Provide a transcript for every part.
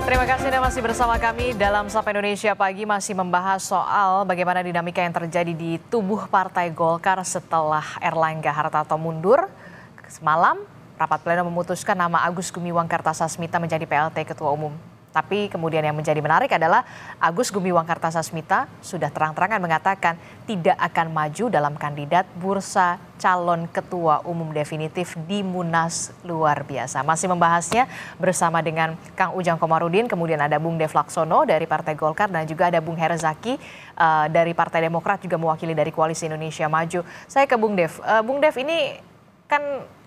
Terima kasih Anda masih bersama kami dalam Sapa Indonesia Pagi, masih membahas soal bagaimana dinamika yang terjadi di tubuh Partai Golkar setelah Erlangga Hartarto mundur. Semalam, rapat pleno memutuskan nama Agus Gumiwang Kartasasmita menjadi PLT Ketua Umum. Tapi kemudian yang menjadi menarik adalah Agus Gumiwang Kartasasmita sudah terang-terangan mengatakan tidak akan maju dalam kandidat bursa calon ketua umum definitif di Munas luar biasa. Masih membahasnya bersama dengan Kang Ujang Komarudin, kemudian ada Bung Dev Laksono dari Partai Golkar dan juga ada Bung Herzaki dari Partai Demokrat juga mewakili dari Koalisi Indonesia Maju. Saya ke Bung Dev. Bung Dev, ini kan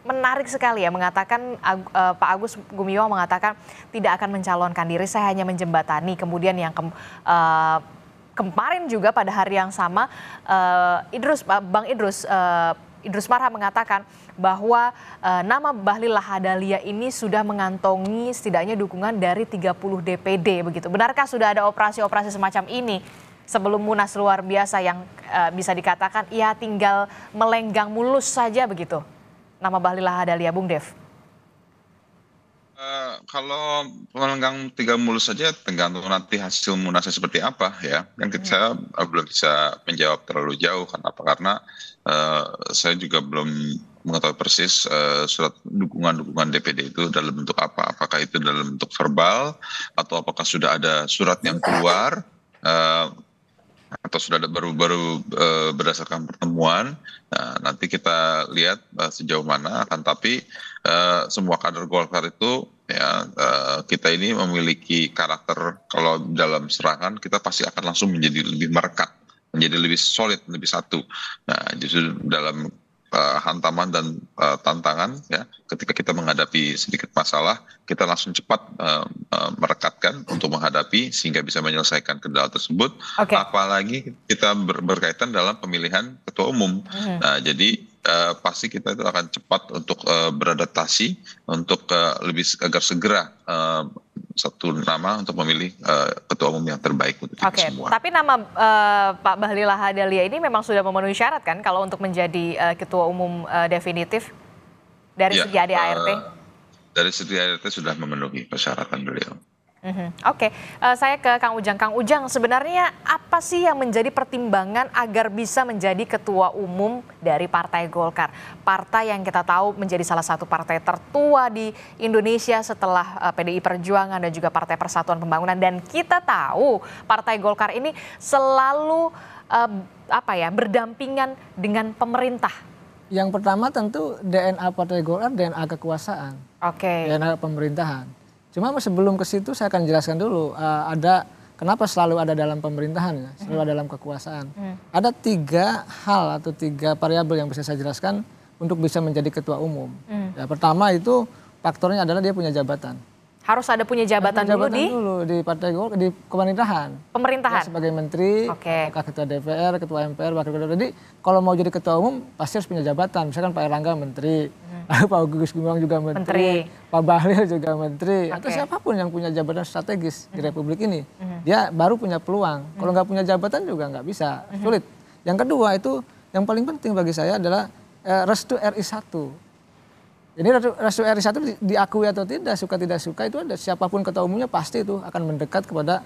menarik sekali ya, mengatakan Pak Agus Gumiwang mengatakan tidak akan mencalonkan diri, saya hanya menjembatani. Kemudian yang kemarin juga pada hari yang sama Bang Idrus Marham mengatakan bahwa nama Bahlil Lahadalia ini sudah mengantongi setidaknya dukungan dari 30 DPD begitu. Benarkah sudah ada operasi-operasi semacam ini sebelum Munas luar biasa yang bisa dikatakan ya tinggal melenggang mulus saja begitu? Nama Bahlil Lahadalia, Bung Dev. Kalau melenggang 3 mulus saja tergantung nanti hasil munasnya seperti apa ya. Kan saya belum bisa menjawab terlalu jauh. Karena saya juga belum mengetahui persis surat dukungan DPD itu dalam bentuk apa. Apakah itu dalam bentuk verbal atau apakah sudah ada surat yang keluar atau sudah ada baru berdasarkan pertemuan. Nanti kita lihat sejauh mana. Tapi semua kader Golkar itu ya kita ini memiliki karakter, kalau dalam serangan kita pasti akan langsung menjadi lebih merekat, menjadi lebih solid, lebih satu. Nah, justru dalam hantaman dan tantangan ya, ketika kita menghadapi sedikit masalah, kita langsung cepat merekatkan untuk menghadapi sehingga bisa menyelesaikan kendala tersebut. Apalagi kita berkaitan dalam pemilihan ketua umum. Nah, jadi pasti kita itu akan cepat untuk beradaptasi untuk agar segera satu nama untuk memilih ketua umum yang terbaik untuk kita semua. Tapi nama Pak Bahlil Lahadalia ini memang sudah memenuhi syarat kan kalau untuk menjadi ketua umum definitif dari segi ADART? Dari segi ADART sudah memenuhi persyaratan beliau. Saya ke Kang Ujang. Kang Ujang, sebenarnya apa sih yang menjadi pertimbangan agar bisa menjadi ketua umum dari Partai Golkar? Partai yang kita tahu menjadi salah satu partai tertua di Indonesia setelah PDI Perjuangan dan juga Partai Persatuan Pembangunan. Dan kita tahu Partai Golkar ini selalu berdampingan dengan pemerintah. Yang pertama tentu DNA Partai Golkar, DNA kekuasaan, DNA pemerintahan. Cuma sebelum ke situ saya akan jelaskan dulu kenapa selalu ada dalam pemerintahan, ya, selalu ada dalam kekuasaan. Ada 3 hal atau 3 variabel yang bisa saya jelaskan untuk bisa menjadi ketua umum. Ya, pertama itu faktornya adalah dia punya jabatan. Harus ada punya jabatan dulu di Partai Golkar, di pemerintahan. Pemerintahan. Ya, sebagai menteri, ketua DPR, ketua MPR, wakil ketua. Jadi kalau mau jadi ketua umum pasti harus punya jabatan. Misalkan Pak Erlangga menteri, Pak Agus Gumiwang juga menteri, Pak Bahlil juga menteri, atau siapapun yang punya jabatan strategis di Republik ini, dia baru punya peluang. Kalau nggak punya jabatan juga nggak bisa, sulit. Yang kedua itu yang paling penting bagi saya adalah restu RI 1. Jadi restu RI 1 diakui atau tidak suka itu ada, siapapun ketua umumnya pasti itu akan mendekat kepada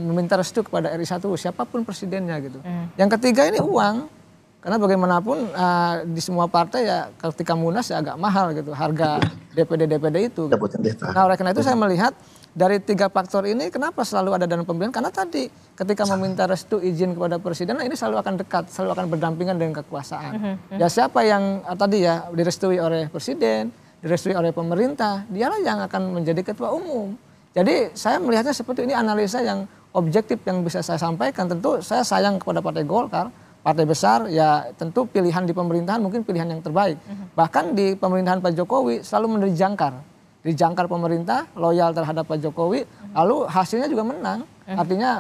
meminta restu kepada RI 1 siapapun presidennya gitu. Yang ketiga ini uang, karena bagaimanapun di semua partai ya ketika Munas ya agak mahal gitu harga DPD itu. Nah, oleh karena itu saya melihat dari 3 faktor ini kenapa selalu ada dalam pemilihan, karena tadi ketika meminta restu izin kepada presiden, ini selalu akan dekat, selalu akan berdampingan dengan kekuasaan. Ya siapa yang tadi ya direstui oleh presiden, direstui oleh pemerintah, dialah yang akan menjadi ketua umum. Jadi saya melihatnya seperti ini, analisa yang objektif yang bisa saya sampaikan. Tentu saya sayang kepada Partai Golkar, partai besar, ya tentu pilihan di pemerintahan mungkin pilihan yang terbaik. Bahkan di pemerintahan Pak Jokowi selalu dijangkar pemerintah, loyal terhadap Pak Jokowi, lalu hasilnya juga menang. Artinya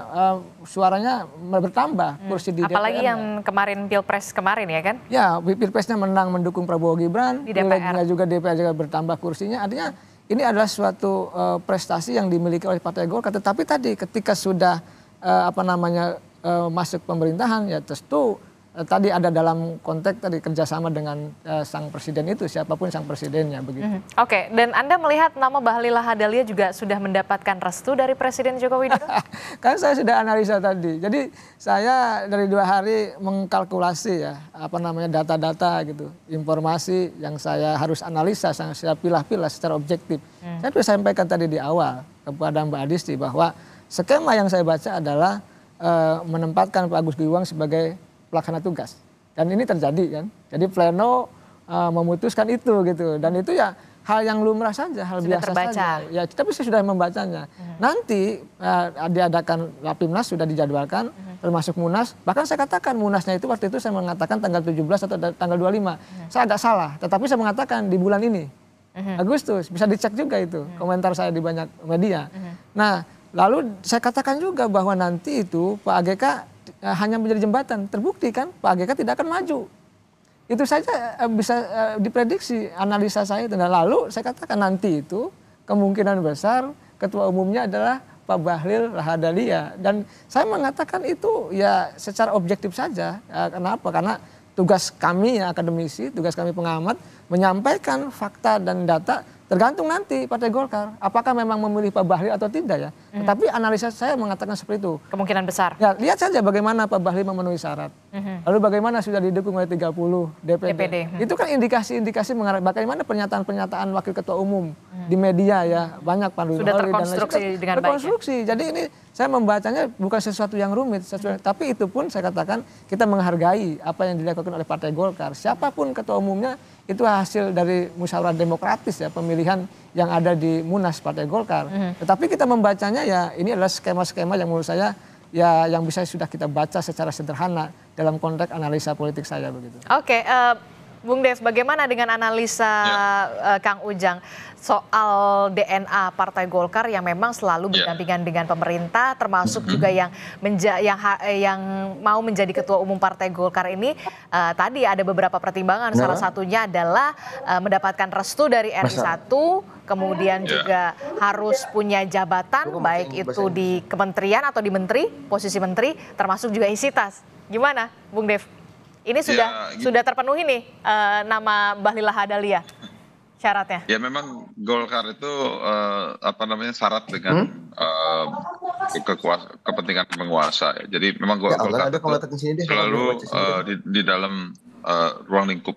suaranya bertambah kursi di DPR. Apalagi yang kemarin Pilpres kemarin ya kan? Ya, Pilpresnya menang mendukung Prabowo Gibran, Pileknya juga DPR juga bertambah kursinya. Artinya ini adalah suatu prestasi yang dimiliki oleh Partai Golkar. Tetapi tadi ketika sudah masuk pemerintahan ya tentu tadi ada dalam konteks tadi kerjasama dengan sang presiden itu, siapapun sang presidennya begitu. Oke, dan Anda melihat nama Bahlil Lahadalia juga sudah mendapatkan restu dari Presiden Joko Widodo? Kan saya sudah analisa tadi. Jadi saya dari 2 hari mengkalkulasi ya, data-data gitu, informasi yang saya harus analisa, saya pilah-pilah secara objektif. Saya sudah sampaikan tadi di awal kepada Mbak Adisti bahwa skema yang saya baca adalah menempatkan Pak Agus Gumiwang sebagai pelaksana tugas. Dan ini terjadi kan. Jadi pleno memutuskan itu gitu. Dan itu ya hal yang lumrah saja, hal sudah biasa terbaca saja. Ya, tapi saya sudah membacanya. Nanti diadakan Rapimnas sudah dijadwalkan, termasuk Munas. Bahkan saya katakan Munasnya itu waktu itu saya mengatakan tanggal 17 atau tanggal 25. Saya agak salah, tetapi saya mengatakan di bulan ini. Agustus, bisa dicek juga itu komentar saya di banyak media. Nah, lalu saya katakan juga bahwa nanti itu Pak AGK hanya menjadi jembatan. Terbukti kan Pak AGK tidak akan maju. Itu saja bisa diprediksi analisa saya. Dan lalu saya katakan nanti itu kemungkinan besar ketua umumnya adalah Pak Bahlil Lahadalia. Dan saya mengatakan itu ya secara objektif saja. Kenapa? Karena tugas kami ya akademisi, tugas kami pengamat menyampaikan fakta dan data tergantung nanti Partai Golkar apakah memang memilih Pak Bahlil atau tidak ya. Tetapi analisa saya mengatakan seperti itu. Kemungkinan besar. Ya, lihat saja bagaimana Pak Bahlil memenuhi syarat. Lalu bagaimana sudah didukung oleh 30 DPD. Itu kan indikasi-indikasi mengarah bagaimana pernyataan-pernyataan wakil ketua umum di media ya, banyak Pak Luli sudah terkonstruksi dengan baik. Ya? Jadi ini saya membacanya bukan sesuatu yang rumit, tapi itu pun saya katakan kita menghargai apa yang dilakukan oleh Partai Golkar. Siapapun ketua umumnya itu hasil dari musyawarah demokratis ya, pemilihan yang ada di Munas Partai Golkar. Tetapi kita membacanya ya ini adalah skema-skema yang menurut saya ya yang bisa sudah kita baca secara sederhana dalam konteks analisa politik saya begitu. Oke, Bung Dev, bagaimana dengan analisa Kang Ujang soal DNA Partai Golkar yang memang selalu berdampingan dengan pemerintah, termasuk juga yang mau menjadi ketua umum Partai Golkar ini tadi ada beberapa pertimbangan, salah satunya adalah mendapatkan restu dari RI1, kemudian juga harus punya jabatan baik itu di kementerian atau di menteri, posisi menteri, termasuk juga isi tas. Gimana, Bung Dev? Ini sudah terpenuhi nih nama Bahlil Lahadalia syaratnya. Ya memang Golkar itu syarat dengan kepentingan penguasa. Ya. Jadi memang Golkar itu selalu di dalam ruang lingkup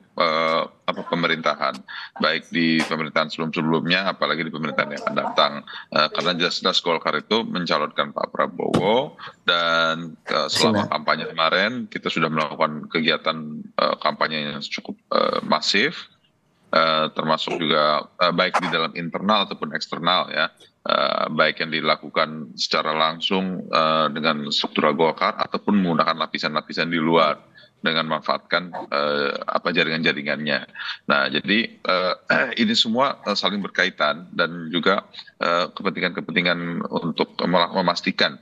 pemerintahan, baik di pemerintahan sebelum-sebelumnya, apalagi di pemerintahan yang akan datang. Karena jelas-jelas Golkar itu mencalonkan Pak Prabowo dan selama kampanye kemarin kita sudah melakukan kegiatan kampanye yang cukup masif, termasuk juga baik di dalam internal ataupun eksternal ya. Baik yang dilakukan secara langsung dengan struktural Golkar ataupun menggunakan lapisan-lapisan di luar dengan memanfaatkan jaringan-jaringannya. Nah, jadi ini semua saling berkaitan dan juga kepentingan-kepentingan untuk memastikan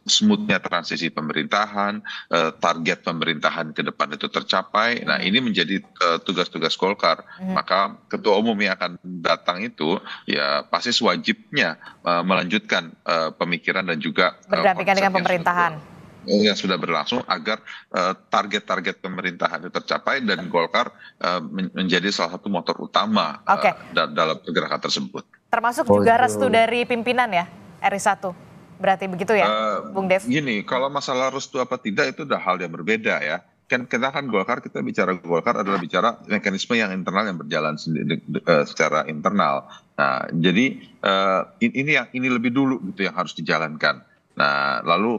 smoothnya transisi pemerintahan, target pemerintahan ke depan itu tercapai. Nah, ini menjadi tugas-tugas Golkar. Maka ketua umum yang akan datang itu ya pasti wajibnya melanjutkan pemikiran dan juga berdampingan dengan pemerintahan yang sudah berlangsung agar target-target pemerintahan itu tercapai dan Golkar menjadi salah satu motor utama dalam pergerakan tersebut. Termasuk juga restu dari pimpinan ya RI1. Berarti begitu ya, Bung Dev? Gini, kalau masalah restu apa tidak itu udah hal yang berbeda ya. Kita kan Golkar, kita bicara Golkar adalah bicara mekanisme yang internal yang berjalan secara internal. Nah, jadi ini lebih dulu gitu yang harus dijalankan. Nah, lalu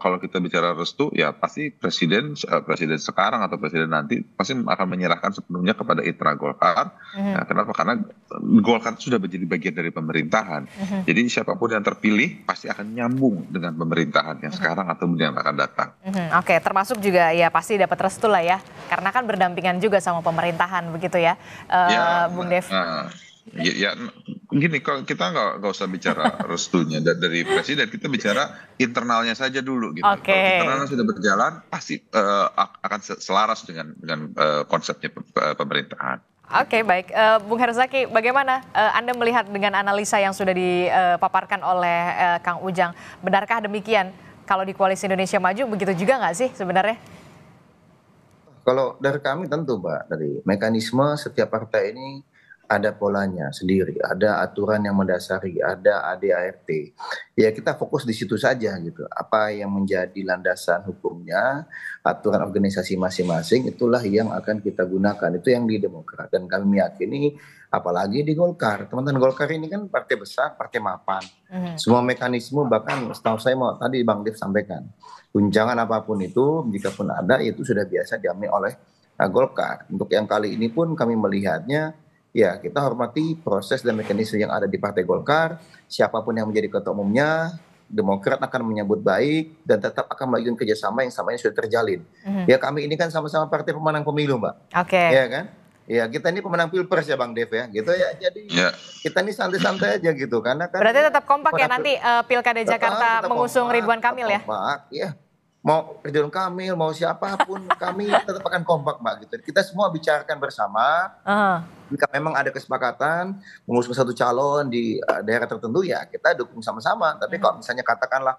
kalau kita bicara restu, ya pasti presiden sekarang atau presiden nanti pasti akan menyerahkan sepenuhnya kepada internal Golkar. Nah, kenapa? Karena Golkar sudah menjadi bagian dari pemerintahan. Jadi siapapun yang terpilih pasti akan nyambung dengan pemerintahan yang sekarang atau yang akan datang. Oke, termasuk juga ya pasti dapat restu lah ya, karena kan berdampingan juga sama pemerintahan begitu ya, Bung Dev. Ya, gini, kalau kita nggak usah bicara restunya dari presiden, kita bicara internalnya saja dulu gitu. Kalau internalnya sudah berjalan, pasti akan selaras dengan konsepnya pemerintahan. Oke, baik. Bung Herzaki, bagaimana Anda melihat dengan analisa yang sudah dipaparkan oleh Kang Ujang? Benarkah demikian? Kalau di Koalisi Indonesia Maju begitu juga nggak sih sebenarnya? Kalau dari kami tentu Mbak, dari mekanisme setiap partai ini ada polanya sendiri, ada aturan yang mendasari, ada ADART. Ya kita fokus di situ saja gitu. Apa yang menjadi landasan hukumnya, aturan organisasi masing-masing itulah yang akan kita gunakan. Itu yang di Demokrat. Dan kami meyakini apalagi di Golkar. Teman-teman Golkar ini kan partai besar, partai mapan. Semua mekanisme bahkan setahu saya mau tadi Bang Dev sampaikan. Guncangan apapun itu, jika pun ada, itu sudah biasa diambil oleh Golkar. Untuk yang kali ini pun kami melihatnya, ya kita hormati proses dan mekanisme yang ada di Partai Golkar. Siapapun yang menjadi ketua umumnya, Demokrat akan menyambut baik dan tetap akan melakukan kerjasama yang sama ini sudah terjalin. Ya kami ini kan sama-sama partai pemenang pemilu Mbak. Oke. Ya kan? Ya kita ini pemenang pilpres ya Bang Dev ya, gitu ya. Jadi kita ini santai-santai aja gitu, karena kan. Berarti tetap kompak ya nanti Pilkada Jakarta mengusung Ridwan Kamil ya? Kompak, ya. Mau Ridwan Kamil, mau siapapun, kami tetap akan kompak Mbak gitu. Kita semua bicarakan bersama. Jika memang ada kesepakatan mengusung satu calon di daerah tertentu ya kita dukung sama-sama. Tapi kalau misalnya katakanlah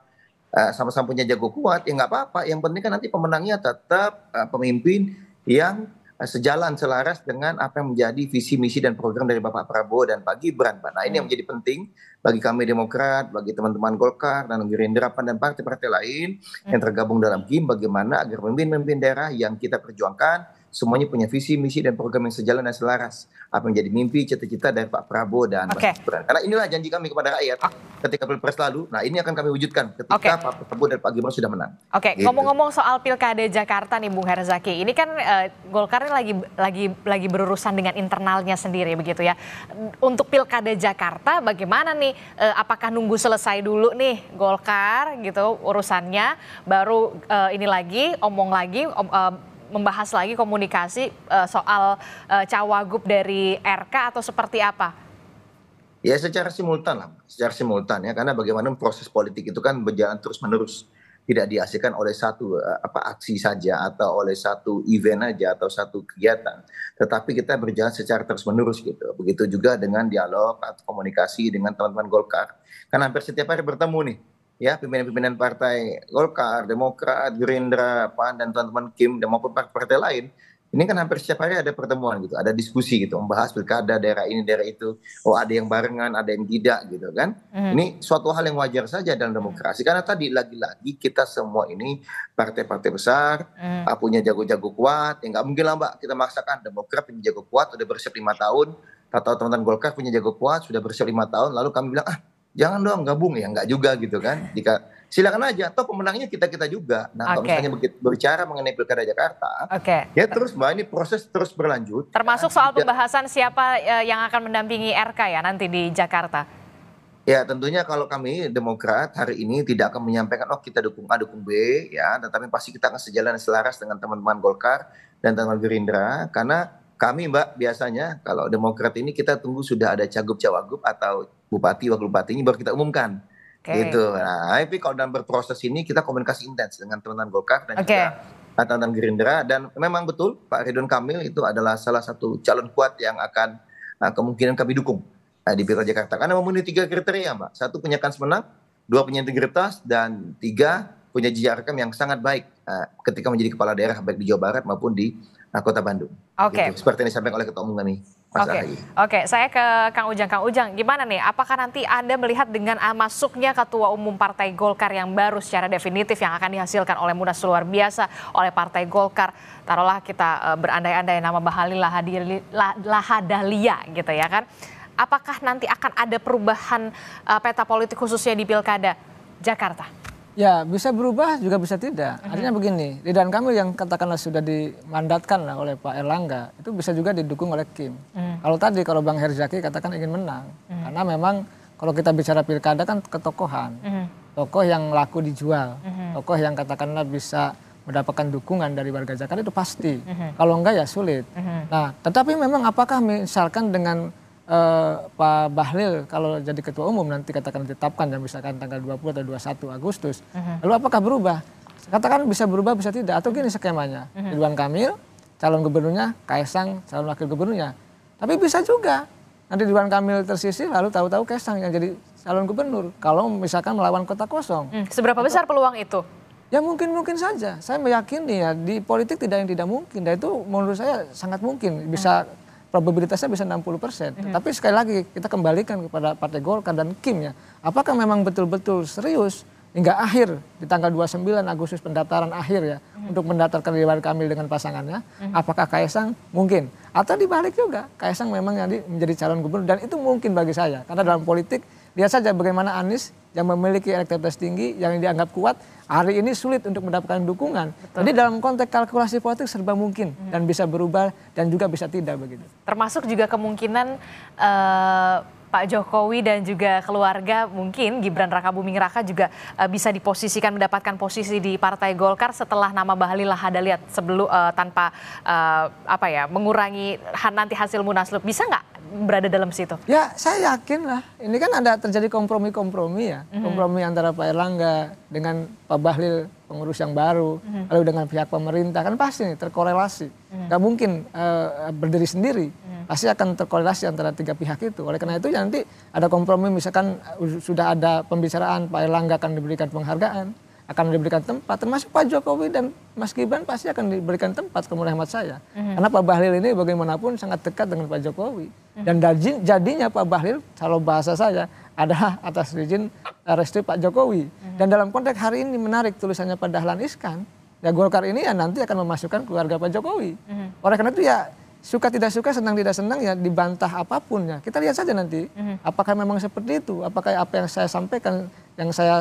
sama-sama punya jago kuat ya nggak apa-apa. Yang penting kan nanti pemenangnya tetap pemimpin yang sejalan selaras dengan apa yang menjadi visi misi dan program dari Bapak Prabowo dan Pak Gibran. Nah ini yang menjadi penting bagi kami Demokrat, bagi teman-teman Golkar dan Gerindra dan partai-partai lain yang tergabung dalam KIM, bagaimana agar pemimpin-pemimpin daerah yang kita perjuangkan semuanya punya visi misi dan program yang sejalan dan selaras apa yang menjadi mimpi cita-cita dari Pak Prabowo dan Pak Gibran. Karena inilah janji kami kepada rakyat ketika pilpres lalu. Nah ini akan kami wujudkan ketika Pak Prabowo dan Pak Gibran sudah menang. Gitu. Ngomong-ngomong soal Pilkada Jakarta nih Bung Herzaki, ini kan Golkar ini lagi berurusan dengan internalnya sendiri begitu ya. Untuk Pilkada Jakarta bagaimana nih? Apakah nunggu selesai dulu nih Golkar gitu urusannya, baru ini lagi membahas lagi komunikasi soal cawagup dari RK atau seperti apa? Ya secara simultan ya, karena bagaimana proses politik itu kan berjalan terus-menerus, tidak dihasilkan oleh satu aksi saja atau oleh satu event aja atau satu kegiatan, tetapi kita berjalan secara terus-menerus gitu. Begitu juga dengan dialog atau komunikasi dengan teman-teman Golkar, kan hampir setiap hari bertemu nih. Ya pimpinan-pimpinan partai Golkar, Demokrat, Gerindra, PAN dan teman-teman KIM dan maupun partai lain, ini kan hampir setiap hari ada pertemuan gitu, ada diskusi gitu, membahas pilkada daerah ini daerah itu. Oh ada yang barengan, ada yang tidak gitu kan. Ini suatu hal yang wajar saja dalam demokrasi, karena tadi lagi-lagi kita semua ini partai-partai besar, punya jago-jago kuat. Ya nggak mungkin lah Mbak kita maksakan Demokrat punya jago kuat udah bersiap 5 tahun, atau teman-teman Golkar punya jago kuat sudah bersiap 5 tahun, lalu kami bilang jangan dong gabung, ya nggak juga gitu kan. Jika silakan aja, atau pemenangnya kita juga. Nah kalau misalnya berbicara mengenai Pilkada Jakarta, ya terus Mbak ini proses terus berlanjut. Termasuk soal pembahasan siapa yang akan mendampingi RK ya nanti di Jakarta. Ya tentunya kalau kami Demokrat hari ini tidak akan menyampaikan kita dukung A dukung B ya, tetapi pasti kita akan sejalan selaras dengan teman-teman Golkar dan teman-teman Gerindra, karena kami Mbak biasanya kalau Demokrat ini kita tunggu sudah ada cagup cawagup atau bupati wakil bupati ini baru kita umumkan gitu. Nah tapi kalau dalam berproses ini kita komunikasi intens dengan teman-teman Golkar dan juga teman-teman Gerindra, dan memang betul Pak Ridwan Kamil itu adalah salah satu calon kuat yang akan kemungkinan kami dukung di Pilkada Jakarta karena memenuhi 3 kriteria Mbak. 1 punya kans menang, 2 punya integritas, dan 3 punya jejak rekam yang sangat baik ketika menjadi kepala daerah baik di Jawa Barat maupun di Kota Bandung. Gitu. Seperti yang disampaikan oleh Ketua Umum kami. Saya ke Kang Ujang. Kang Ujang, gimana nih? Apakah nanti Anda melihat dengan masuknya Ketua Umum Partai Golkar yang baru secara definitif yang akan dihasilkan oleh Munas luar biasa oleh Partai Golkar, taruhlah kita berandai-andai nama Bahlil Lahadalia gitu ya kan? Apakah nanti akan ada perubahan peta politik khususnya di Pilkada Jakarta? Ya bisa berubah juga bisa tidak. Artinya begini, Ridwan Kamil yang katakanlah sudah dimandatkan lah oleh Pak Erlangga itu bisa juga didukung oleh KIM. Kalau Bang Herzaki katakan ingin menang, karena memang kalau kita bicara pilkada kan ketokohan, tokoh yang laku dijual, tokoh yang katakanlah bisa mendapatkan dukungan dari warga Jakarta itu pasti. Kalau enggak ya sulit. Nah, tetapi memang apakah misalkan dengan Pak Bahlil kalau jadi ketua umum nanti katakan ditetapkan dan misalkan tanggal 20 atau 21 Agustus, lalu apakah berubah? Katakan bisa berubah bisa tidak, atau gini skemanya, Ridwan Kamil calon gubernurnya, Kaesang calon wakil gubernurnya. Tapi bisa juga nanti Ridwan Kamil tersisih lalu tahu-tahu Kaesang yang jadi calon gubernur kalau misalkan melawan kota kosong. Seberapa besar peluang itu? Ya mungkin saja. Saya meyakini ya di politik tidak yang tidak mungkin. Dan itu menurut saya sangat mungkin. Bisa probabilitasnya bisa 60%. Tapi sekali lagi kita kembalikan kepada Partai Golkar dan Kim ya. Apakah memang betul-betul serius hingga akhir di tanggal 29 Agustus pendaftaran akhir ya untuk mendaftarkan Ridwan Kamil dengan pasangannya. Apakah Kaisang? Mungkin. Atau dibalik juga Kaisang memang jadi menjadi calon gubernur dan itu mungkin bagi saya. Karena dalam politik lihat saja bagaimana Anies yang memiliki elektabilitas tinggi yang dianggap kuat hari ini sulit untuk mendapatkan dukungan. Betul. Jadi dalam konteks kalkulasi politik serba mungkin dan bisa berubah dan juga bisa tidak begitu. Termasuk juga kemungkinan Pak Jokowi dan juga keluarga mungkin Gibran Rakabuming Raka juga bisa diposisikan mendapatkan posisi di Partai Golkar setelah nama Bahlil Lahadalia sebelum tanpa mengurangi nanti hasil munaslup. Bisa nggak berada dalam situ? Ya saya yakin lah. Ini kan ada terjadi kompromi ya. Kompromi antara Pak Erlangga dengan Pak Bahlil pengurus yang baru, lalu dengan pihak pemerintah kan pasti terkorelasi. Nggak mungkin berdiri sendiri. Pasti akan terkorelasi antara tiga pihak itu. Oleh karena itu nanti ada kompromi misalkan sudah ada pembicaraan Pak Erlangga akan diberikan penghargaan, akan diberikan tempat, termasuk Pak Jokowi dan Mas Gibran pasti akan diberikan tempat menurut hemat saya. Karena Pak Bahlil ini bagaimanapun sangat dekat dengan Pak Jokowi. Dan jadinya Pak Bahlil, kalau bahasa saya, adalah atas izin restu Pak Jokowi. Dan dalam konteks hari ini menarik tulisannya Pak Dahlan Iskan, ya Golkar ini ya nanti akan memasukkan keluarga Pak Jokowi. Oleh karena itu ya suka tidak suka, senang tidak senang ya dibantah apapun ya. Kita lihat saja nanti apakah memang seperti itu, apakah apa yang saya sampaikan, yang saya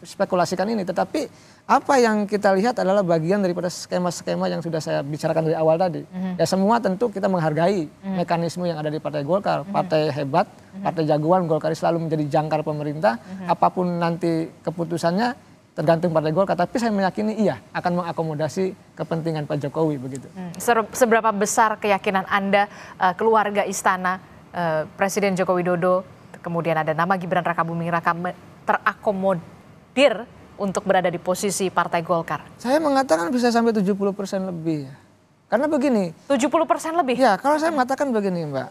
spekulasikan ini. Tetapi apa yang kita lihat adalah bagian daripada skema-skema yang sudah saya bicarakan dari awal tadi. Ya semua tentu kita menghargai mekanisme yang ada di Partai Golkar. Partai hebat, partai jagoan, Golkar selalu menjadi jangkar pemerintah. Apapun nanti keputusannya tergantung Partai Golkar, tapi saya meyakini iya akan mengakomodasi kepentingan Pak Jokowi begitu. Seberapa besar keyakinan Anda keluarga istana Presiden Joko Widodo, kemudian ada nama Gibran Rakabuming Raka terakomodir untuk berada di posisi Partai Golkar? Saya mengatakan bisa sampai 70% lebih. Karena begini. 70% lebih? Ya, kalau saya mengatakan begini Mbak,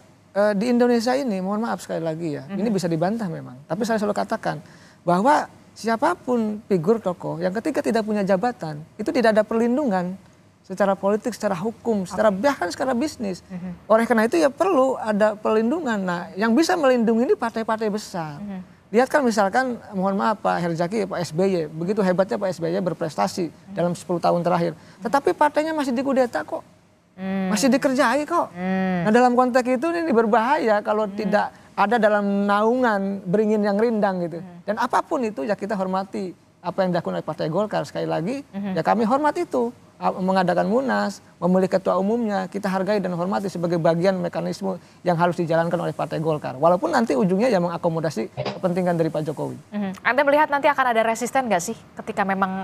di Indonesia ini, mohon maaf sekali lagi ya, ini bisa dibantah memang. Tapi saya selalu katakan bahwa siapapun figur tokoh yang ketika tidak punya jabatan, itu tidak ada perlindungan secara politik, secara hukum, bahkan secara bisnis. Oleh karena itu ya perlu ada perlindungan. Nah, yang bisa melindungi ini partai-partai besar. Lihat kan misalkan, mohon maaf Pak Herzaki, Pak SBY, begitu hebatnya Pak SBY berprestasi dalam 10 tahun terakhir. Tetapi partainya masih dikudeta kok, masih dikerjai kok. Nah dalam konteks itu ini berbahaya kalau tidak ada dalam naungan beringin yang rindang gitu. Dan apapun itu ya kita hormati apa yang dilakukan oleh Partai Golkar. Sekali lagi ya kami hormat itu. Mengadakan munas, memilih ketua umumnya, kita hargai dan hormati sebagai bagian mekanisme yang harus dijalankan oleh Partai Golkar. Walaupun nanti ujungnya ya mengakomodasi kepentingan dari Pak Jokowi. Anda melihat nanti akan ada resisten nggak sih ketika memang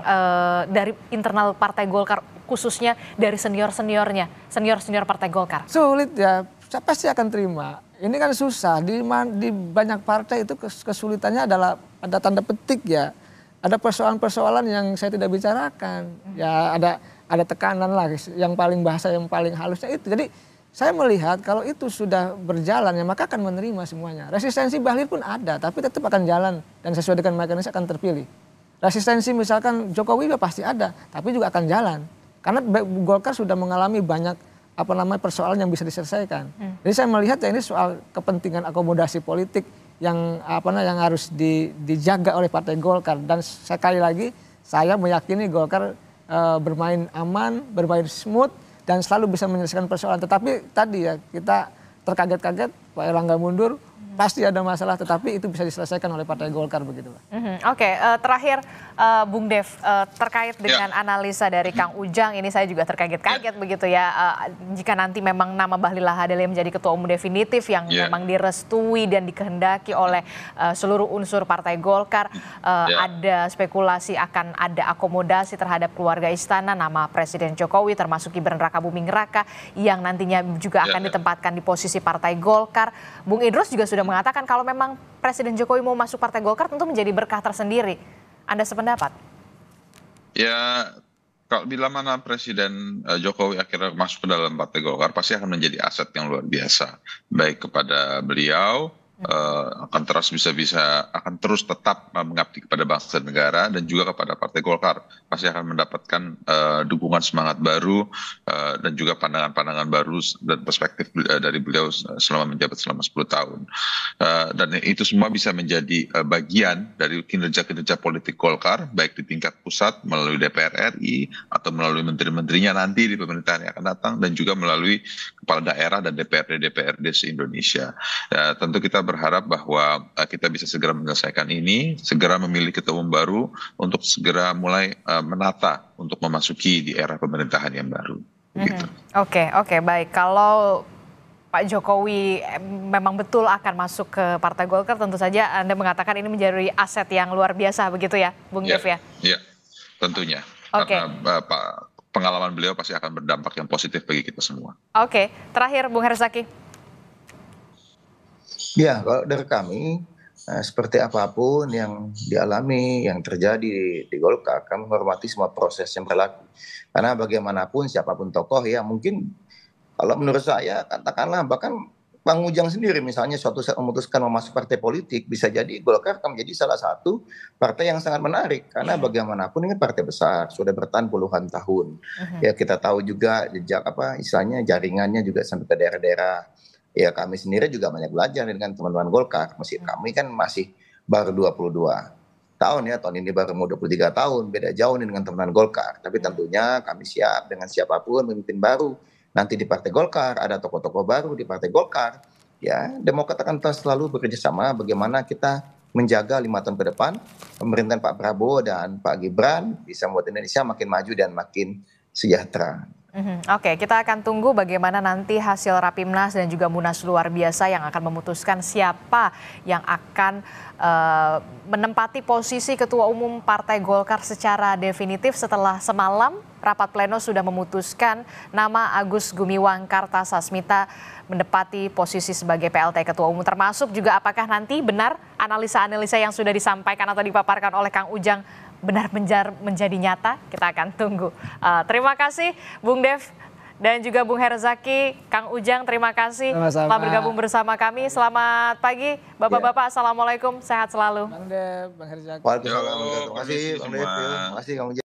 dari internal Partai Golkar, khususnya dari senior-seniornya, senior-senior Partai Golkar? Sulit ya, saya pasti akan terima. Ini kan susah, di banyak partai itu kesulitannya adalah ada tanda petik ya. Ada persoalan-persoalan yang saya tidak bicarakan. Ya ada tekanan lah, yang paling bahasa yang paling halusnya itu. Jadi saya melihat kalau itu sudah berjalan ya maka akan menerima semuanya. Resistensi Bahlil pun ada, tapi tetap akan jalan dan sesuai dengan mekanisme akan terpilih. Resistensi misalkan Jokowi ya pasti ada, tapi juga akan jalan. Karena Golkar sudah mengalami banyak persoalan yang bisa diselesaikan. Jadi saya melihat ya ini soal kepentingan akomodasi politik yang yang harus dijaga oleh Partai Golkar. Dan sekali lagi saya meyakini Golkar bermain aman, bermain smooth dan selalu bisa menyelesaikan persoalan. Tetapi tadi ya kita terkaget-kaget Pak Erlangga mundur, pasti ada masalah, tetapi itu bisa diselesaikan oleh Partai Golkar begitu. Oke, terakhir Bung Dev, terkait dengan analisa dari Kang Ujang, ini saya juga terkaget-kaget begitu ya. Jika nanti memang nama Bahlil Lahadalia menjadi ketua umum definitif yang memang direstui dan dikehendaki oleh seluruh unsur Partai Golkar, ada spekulasi akan ada akomodasi terhadap keluarga istana, nama Presiden Jokowi termasuk Gibran Rakabuming Raka yang nantinya juga akan ditempatkan di posisi Partai Golkar. Bung Idrus juga sudah mengatakan kalau memang Presiden Jokowi mau masuk Partai Golkar tentu menjadi berkah tersendiri. Anda sependapat? Ya, kalau bila mana Presiden Jokowi akhirnya masuk ke dalam Partai Golkar pasti akan menjadi aset yang luar biasa. Baik kepada beliau akan terus tetap mengabdi kepada bangsa dan negara dan juga kepada Partai Golkar. Pasti akan mendapatkan dukungan semangat baru dan juga pandangan-pandangan baru dan perspektif dari beliau selama menjabat selama 10 tahun. Dan itu semua bisa menjadi bagian dari kinerja-kinerja politik Golkar, baik di tingkat pusat melalui DPR RI atau melalui menteri-menterinya nanti di pemerintahan yang akan datang, dan juga melalui kepala daerah dan DPRD se-Indonesia. Tentu kita berharap bahwa kita bisa segera menyelesaikan ini, segera memilih ketua umum baru untuk segera mulai menata untuk memasuki di era pemerintahan yang baru. Gitu. Oke, baik. Kalau Pak Jokowi memang betul akan masuk ke Partai Golkar, tentu saja Anda mengatakan ini menjadi aset yang luar biasa begitu ya, Bung Dev ya? Iya, tentunya. Oke. Karena pengalaman beliau pasti akan berdampak yang positif bagi kita semua. Oke, terakhir Bung Herzaki. Ya, kalau dari kami, seperti apapun yang dialami, yang terjadi di Golkar, kami menghormati semua proses yang berlaku. Karena bagaimanapun siapapun tokoh ya, mungkin kalau menurut saya katakanlah bahkan Bang Ujang sendiri misalnya suatu saat memutuskan mau masuk partai politik, bisa jadi Golkar akan menjadi salah satu partai yang sangat menarik. Karena bagaimanapun ini partai besar, sudah bertahan puluhan tahun. Ya kita tahu juga jejak istilahnya jaringannya juga sampai ke daerah-daerah. Ya kami sendiri juga banyak belajar dengan teman-teman Golkar. Meski kami kan masih baru 22 tahun ya, tahun ini baru mau 23 tahun, beda jauh nih dengan teman-teman Golkar. Tapi tentunya kami siap dengan siapapun pemimpin baru. Nanti di Partai Golkar, ada tokoh-tokoh baru di Partai Golkar. Ya, Demokrat akan terus selalu bekerja sama bagaimana kita menjaga 5 tahun ke depan, pemerintahan Pak Prabowo dan Pak Gibran bisa membuat Indonesia makin maju dan makin sejahtera. Oke, kita akan tunggu bagaimana nanti hasil Rapimnas dan juga Munas luar biasa yang akan memutuskan siapa yang akan menempati posisi Ketua Umum Partai Golkar secara definitif setelah semalam rapat pleno sudah memutuskan nama Agus Gumiwang Kartasasmita menempati posisi sebagai PLT Ketua Umum, termasuk juga apakah nanti benar analisa-analisa yang sudah disampaikan atau dipaparkan oleh Kang Ujang benar menjadi nyata. Kita akan tunggu. Terima kasih Bung Dev dan juga Bung Herzaki. Kang Ujang, terima kasih telah bergabung bersama kami. Selamat pagi Bapak-Bapak. Assalamualaikum, sehat selalu. Bang Dev, Bang Herzaki. Waalaikumsalam. Terima kasih Bang Dev. Terima kasih Kang Ujang.